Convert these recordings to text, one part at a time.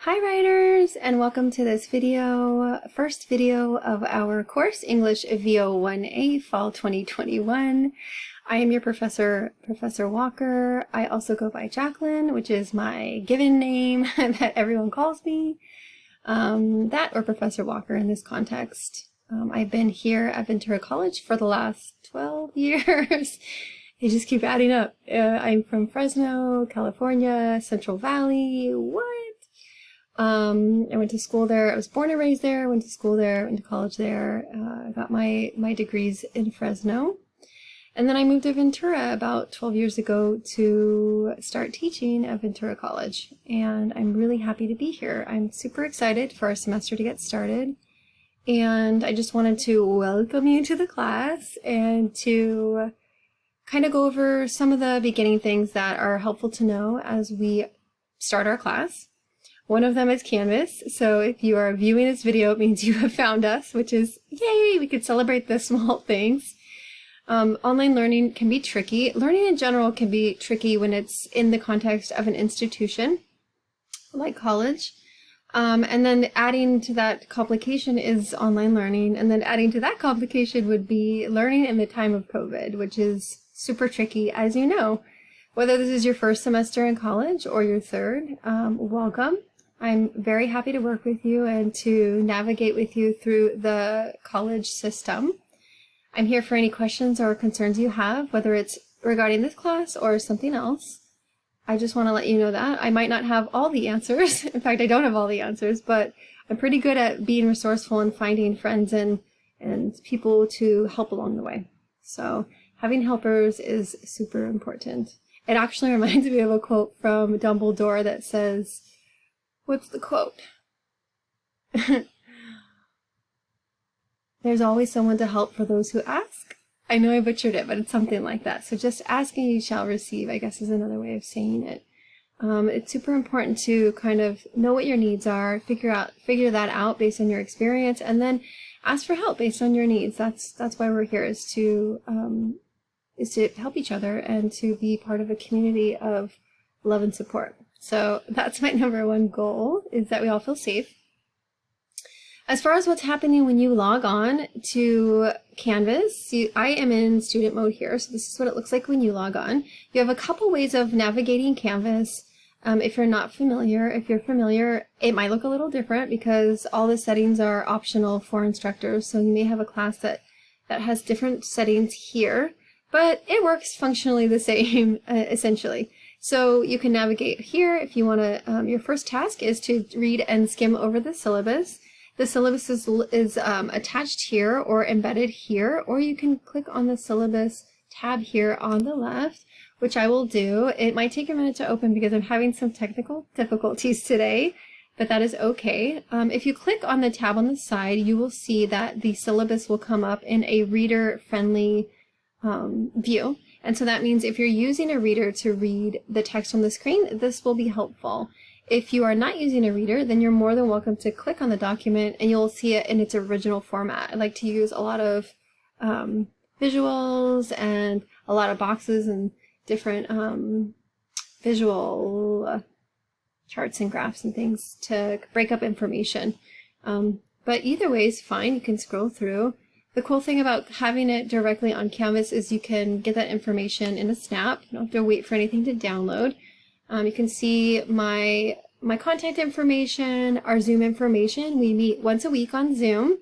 Hi writers, and welcome to this video, first video of our course, English V01A, Fall 2021. I am your professor, Professor Walker. I also go by Jacqueline, which is my given name that everyone calls me, that or Professor Walker in this context. I've been here at Ventura College for the last 12 years. They just keep adding up. I'm from Fresno, California, Central Valley. What? I went to school there. I was born and raised there. Went to school there. Went to college there. I got my degrees in Fresno, and then I moved to Ventura about 12 years ago to start teaching at Ventura College. And I'm really happy to be here. I'm super excited for our semester to get started, and I just wanted to welcome you to the class and to kind of go over some of the beginning things that are helpful to know as we start our class. One of them is Canvas, so if you are viewing this video, it means you have found us, which is, yay, we could celebrate the small things. Online learning can be tricky. Learning in general can be tricky when it's in the context of an institution, like college. And then adding to that complication is online learning, and then adding to that complication would be learning in the time of COVID, which is super tricky, as you know. Whether this is your first semester in college or your third, welcome. I'm very happy to work with you and to navigate with you through the college system. I'm here for any questions or concerns you have, whether it's regarding this class or something else. I just want to let you know that I might not have all the answers. In fact, I don't have all the answers, but I'm pretty good at being resourceful and finding friends and people to help along the way. So having helpers is super important. It actually reminds me of a quote from Dumbledore that says, what's the quote? There's always someone to help for those who ask. I know I butchered it, but it's something like that. So just ask and you shall receive, I guess, is another way of saying it. It's super important to kind of know what your needs are, figure that out based on your experience, and then ask for help based on your needs. That's why we're here, is to help each other and to be part of a community of love and support. So that's my number one goal, is that we all feel safe. As far as what's happening when you log on to Canvas, I am in student mode here, so this is what it looks like when you log on. You have a couple ways of navigating Canvas. If you're not familiar, if you're familiar, it might look a little different because all the settings are optional for instructors, so you may have a class that has different settings here, but it works functionally the same, essentially. So you can navigate here if you want to. Your first task is to read and skim over the syllabus. The syllabus is attached here or embedded here, or you can click on the syllabus tab here on the left, which I will do. It might take a minute to open because I'm having some technical difficulties today, but that is okay. If you click on the tab on the side, you will see that the syllabus will come up in a reader-friendly view. And so that means if you're using a reader to read the text on the screen, this will be helpful. If you are not using a reader, then you're more than welcome to click on the document and you'll see it in its original format. I like to use a lot of visuals and a lot of boxes and different visual charts and graphs and things to break up information. But either way is fine. You can scroll through. The cool thing about having it directly on Canvas is you can get that information in a snap. You don't have to wait for anything to download. You can see my contact information, our Zoom information. We meet once a week on Zoom.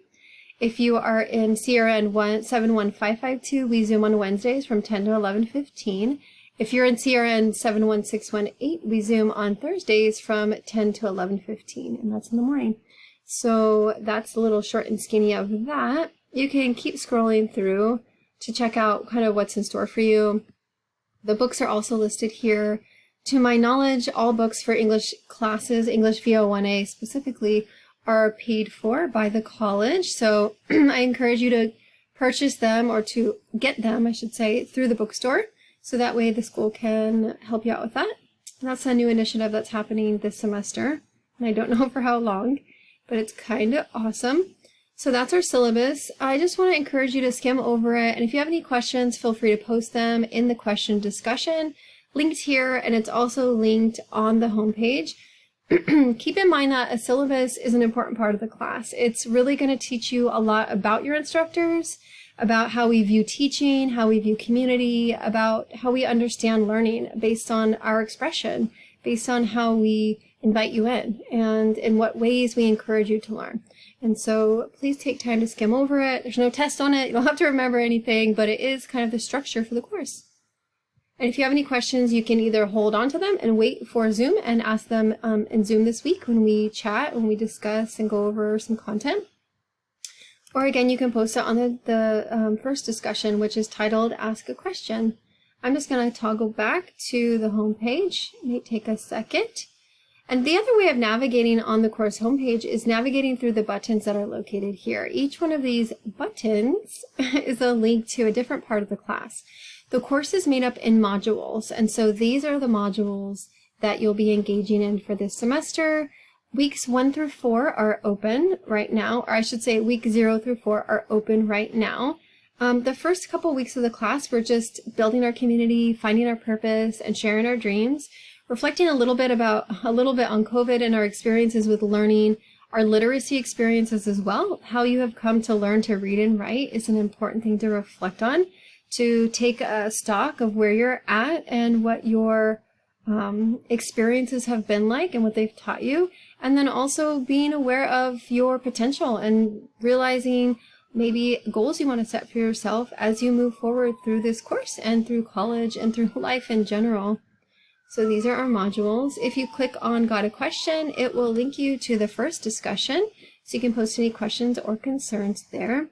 If you are in CRN 71552, we Zoom on Wednesdays from 10 to 11:15. If you're in CRN 71618, we Zoom on Thursdays from 10 to 11:15, and that's in the morning. So that's a little short and skinny of that. You can keep scrolling through to check out kind of what's in store for you. The books are also listed here. To my knowledge, all books for English classes, English V01A specifically, are paid for by the college. So I encourage you to purchase them, or to get them, I should say, through the bookstore. So that way the school can help you out with that. And that's a new initiative that's happening this semester. And I don't know for how long, but it's kind of awesome. So that's our syllabus. I just want to encourage you to skim over it. And if you have any questions, feel free to post them in the question discussion linked here. And it's also linked on the homepage. keep in mind that a syllabus is an important part of the class. It's really going to teach you a lot about your instructors, about how we view teaching, how we view community, about how we understand learning based on our expression, based on how we invite you in, and in what ways we encourage you to learn. And so please take time to skim over it. There's no test on it. You don't have to remember anything, but it is kind of the structure for the course. And if you have any questions, you can either hold on to them and wait for Zoom and ask them in Zoom this week when we chat, when we discuss and go over some content. Or again, you can post it on the first discussion, which is titled Ask a Question. I'm just going to toggle back to the home page. It may take a second. And the other way of navigating on the course homepage is navigating through the buttons that are located here. Each one of these buttons is a link to a different part of the class. The course is made up in modules, and so these are the modules that you'll be engaging in for this semester. Weeks 1 through 4 are open right now, or I should say week 0 through 4 are open right now. The first couple weeks of the class, we're just building our community, finding our purpose, and sharing our dreams, reflecting a little bit on COVID and our experiences with learning, our literacy experiences as well. How you have come to learn to read and write is an important thing to reflect on, to take a stock of where you're at and what your experiences have been like and what they've taught you, and then also being aware of your potential and realizing maybe goals you want to set for yourself as you move forward through this course and through college and through life in general. So these are our modules. If you click on Got a Question, it will link you to the first discussion, so you can post any questions or concerns there.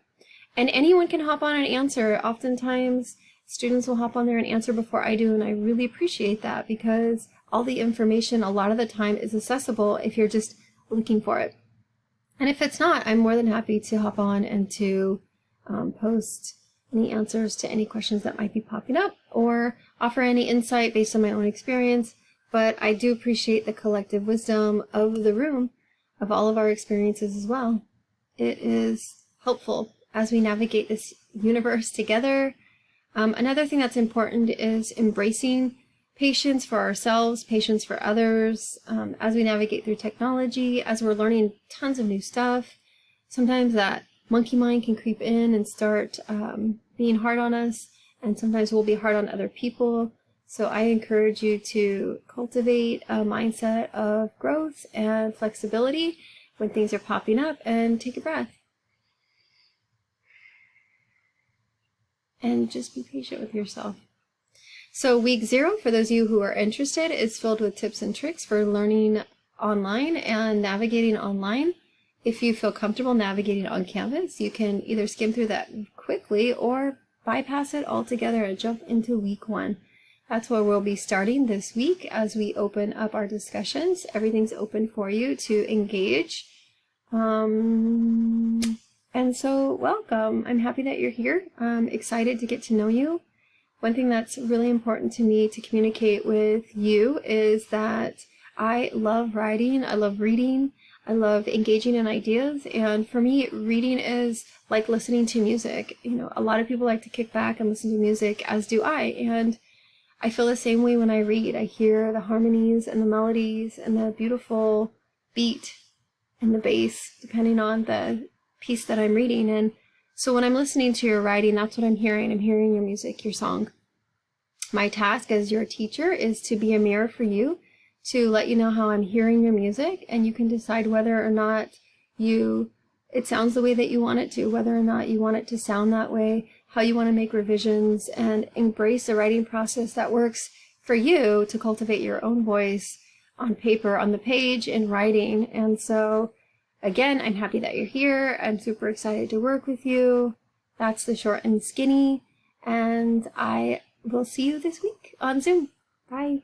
And anyone can hop on and answer. Oftentimes, students will hop on there and answer before I do, and I really appreciate that because all the information a lot of the time is accessible if you're just looking for it. And if it's not, I'm more than happy to hop on and to post any answers to any questions that might be popping up or offer any insight based on my own experience. But I do appreciate the collective wisdom of the room, of all of our experiences as well. It is helpful as we navigate this universe together. Another thing that's important is embracing patience for ourselves, patience for others, as we navigate through technology, as we're learning tons of new stuff. Sometimes that monkey mind can creep in and start being hard on us, and sometimes we'll be hard on other people. So I encourage you to cultivate a mindset of growth and flexibility when things are popping up, and take a breath. And just be patient with yourself. So week 0, for those of you who are interested, is filled with tips and tricks for learning online and navigating online. If you feel comfortable navigating on Canvas, you can either skim through that quickly or bypass it altogether and jump into week 1. That's where we'll be starting this week as we open up our discussions. Everything's open for you to engage. And so welcome. I'm happy that you're here. I'm excited to get to know you. One thing that's really important to me to communicate with you is that I love writing, I love reading, I love engaging in ideas, and for me, reading is like listening to music. You know, a lot of people like to kick back and listen to music, as do I, and I feel the same way when I read. I hear the harmonies and the melodies and the beautiful beat and the bass, depending on the piece that I'm reading. And so when I'm listening to your writing, that's what I'm hearing. I'm hearing your music, your song. My task as your teacher is to be a mirror for you, to let you know how I'm hearing your music, and you can decide whether or not it sounds the way that you want it to, whether or not you want it to sound that way, how you want to make revisions, and embrace a writing process that works for you to cultivate your own voice on paper, on the page, in writing. And so again, I'm happy that you're here. I'm super excited to work with you. That's the short and skinny. And I will see you this week on Zoom. Bye.